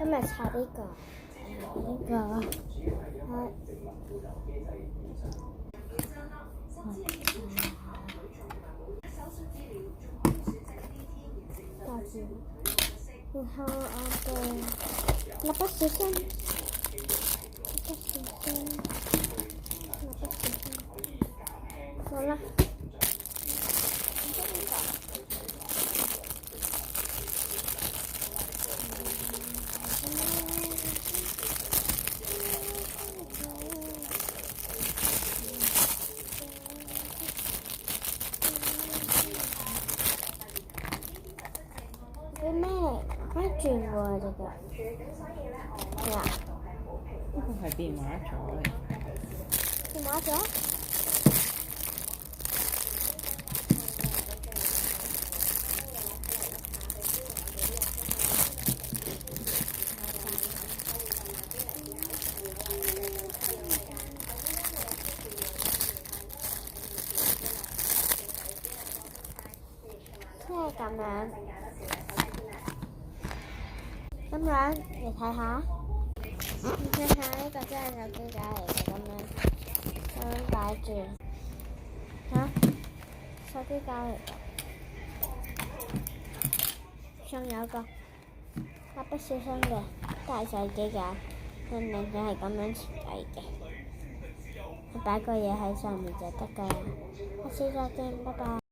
今日拆呢個，大字，然後蠟筆小新，好啦。啲咩嚟？可以轉喎呢個。咩啊？呢個係電話座嚟。電話座？即係咁樣，你睇下，呢個真係手機架嚟嘅，咁樣擺住，手機架嚟嘅，仲有個蠟筆小新嘅大手機架，佢明顯係咁樣設計嘅，你擺個嘢喺上面就得㗎啦。下次再見，拜拜。